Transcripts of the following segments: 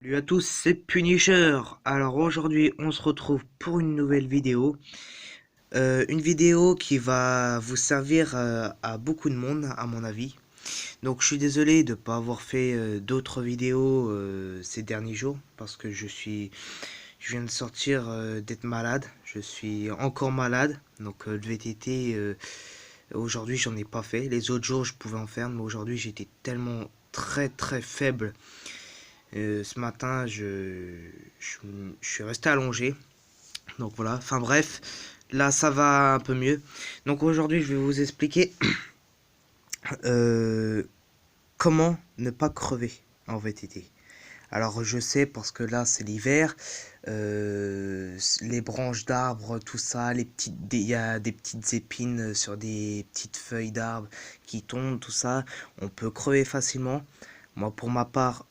Salut à tous, c'est Punisher. Alors aujourd'hui, on se retrouve pour une nouvelle vidéo. Une vidéo qui va vous servir à beaucoup de monde, à mon avis. Donc je suis désolé de ne pas avoir fait d'autres vidéos ces derniers jours parce que je viens de sortir d'être malade. Je suis encore malade. Donc le VTT, aujourd'hui, j'en ai pas fait. Les autres jours, je pouvais en faire, mais aujourd'hui, j'étais tellement très faible. Ce matin, je, je suis resté allongé. Donc voilà, enfin bref, là ça va un peu mieux. Donc aujourd'hui, je vais vous expliquer euh, comment ne pas crever en VTT. Alors je sais parce que là c'est l'hiver, les branches d'arbres, tout ça, il y a des petites épines sur des petites feuilles d'arbres qui tombent, tout ça, on peut crever facilement. Moi pour ma part,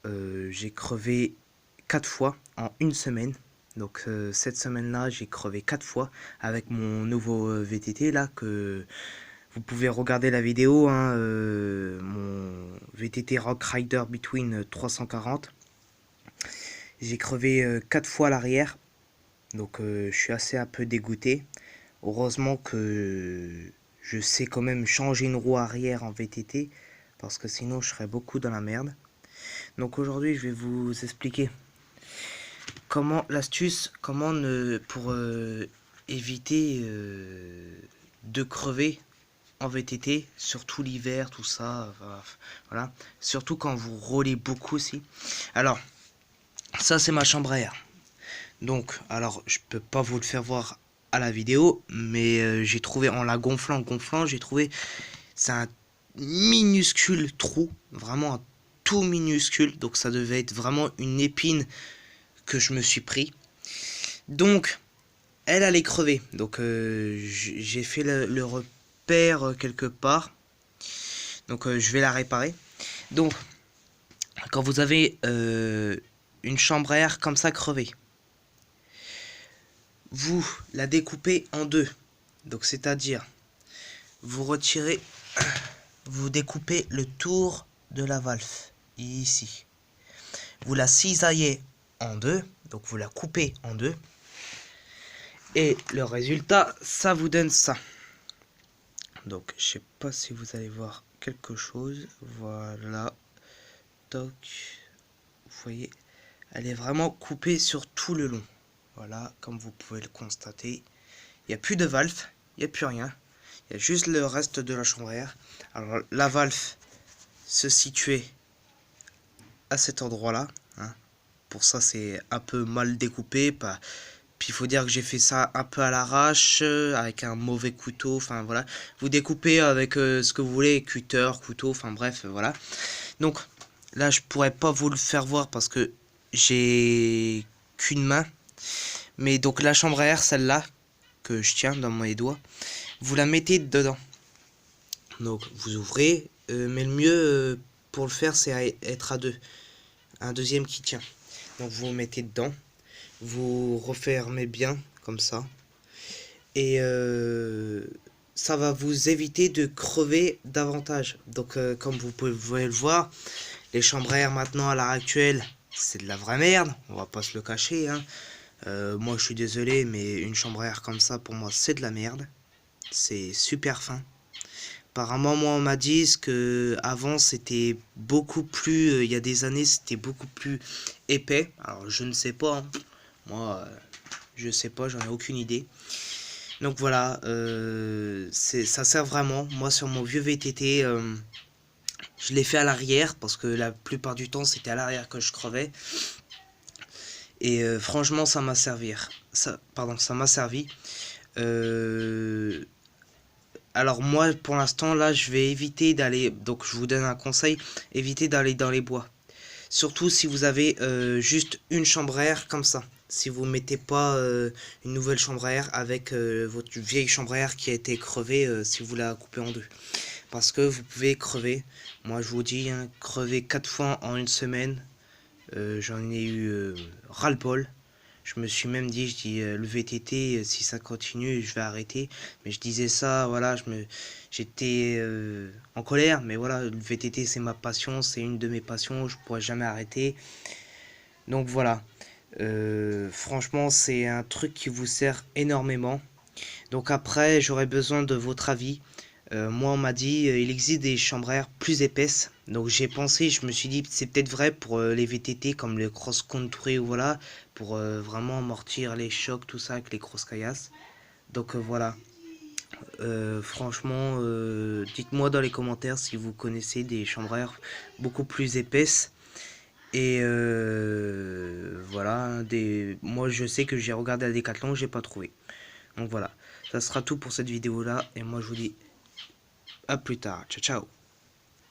j'ai crevé 4 fois en une semaine. Donc cette semaine-là, j'ai crevé 4 fois avec mon nouveau VTT là que vous pouvez regarder la vidéo, hein, mon VTT Rock Rider Between 340. J'ai crevé 4 fois à l'arrière, donc je suis assez un peu dégoûté. Heureusement que je sais quand même changer une roue arrière en VTT, parce que sinon je serais beaucoup dans la merde. Donc aujourd'hui je vais vous expliquer comment l'astuce, comment ne pour éviter de crever en VTT, surtout l'hiver, tout ça, voilà. Surtout quand vous roulez beaucoup aussi. Alors, ça c'est ma chambre à air. Donc, alors, je peux pas vous le faire voir à la vidéo, mais j'ai trouvé, en la gonflant, j'ai trouvé, c'est un minuscule trou, vraiment un tout minuscule, donc ça devait être vraiment une épine que je me suis pris. Donc, elle allait crever, donc j'ai fait le repère quelque part, donc je vais la réparer. Donc, quand vous avez une chambre à air comme ça crevée, vous la découpez en deux. Donc c'est-à-dire, vous retirez, vous découpez le tour de la valve, ici. Vous la cisaillez en deux, donc vous la coupez en deux. Et le résultat, ça vous donne ça. Donc je sais pas si vous allez voir quelque chose. Voilà. Toc. Vous voyez, elle est vraiment coupée sur tout le long. Voilà, comme vous pouvez le constater. Il n'y a plus de valve, il n'y a plus rien. Il y a juste le reste de la chambre à air. Alors la valve se situait à cet endroit-là, hein. Pour ça c'est un peu mal découpé. Puis il faut dire que j'ai fait ça un peu à l'arrache, avec un mauvais couteau. Enfin voilà, vous découpez avec ce que vous voulez, cutter, couteau, enfin bref, voilà. Donc là je pourrais pas vous le faire voir parce que j'ai qu'une main. Mais donc la chambre à air, celle-là, que je tiens dans mes doigts, vous la mettez dedans. Donc vous ouvrez, mais le mieux pour le faire c'est être à deux. Un deuxième qui tient. Donc vous mettez dedans, vous refermez bien comme ça. Et ça va vous éviter de crever davantage. Donc comme vous pouvez le voir, les chambres à air maintenant à l'heure actuelle, c'est de la vraie merde, on va pas se le cacher, hein. Moi je suis désolé, mais une chambre à air comme ça pour moi c'est de la merde. C'est super fin. Apparemment, moi, on m'a dit que avant c'était beaucoup plus, il y a des années, c'était beaucoup plus épais. Alors, je ne sais pas, hein. Moi, je sais pas, j'en ai aucune idée. Donc voilà, ça sert vraiment. Moi, sur mon vieux VTT, je l'ai fait à l'arrière parce que la plupart du temps, c'était à l'arrière que je crevais. Et franchement, ça m'a servi. Ça m'a servi. Euh, Alors moi, pour l'instant, là, je vais éviter d'aller... Donc, je vous donne un conseil, évitez d'aller dans les bois. Surtout si vous avez juste une chambre à air comme ça. Si vous ne mettez pas une nouvelle chambre à air avec votre vieille chambre à air qui a été crevée, si vous la coupez en deux. Parce que vous pouvez crever. Moi, je vous dis, hein, crever 4 fois en une semaine. J'en ai eu ras-le-bol. Je me suis même dit, le VTT, si ça continue, je vais arrêter. Mais je disais ça, voilà, j'étais en colère, mais voilà, le VTT c'est ma passion, c'est une de mes passions, je pourrais jamais arrêter. Donc voilà. Franchement, c'est un truc qui vous sert énormément. Donc après, j'aurais besoin de votre avis. Moi, on m'a dit, il existe des chambres à air plus épaisses. Donc j'ai pensé, je me suis dit, c'est peut-être vrai pour les VTT comme le cross-country ou voilà, pour vraiment amortir les chocs, tout ça avec les grosses caillasses. Donc voilà. Franchement, dites-moi dans les commentaires si vous connaissez des chambres à air beaucoup plus épaisses. Et voilà, moi je sais que j'ai regardé à Decathlon, j'ai pas trouvé. Donc voilà, ça sera tout pour cette vidéo là. Et moi je vous dis à plus tard. Ciao ciao.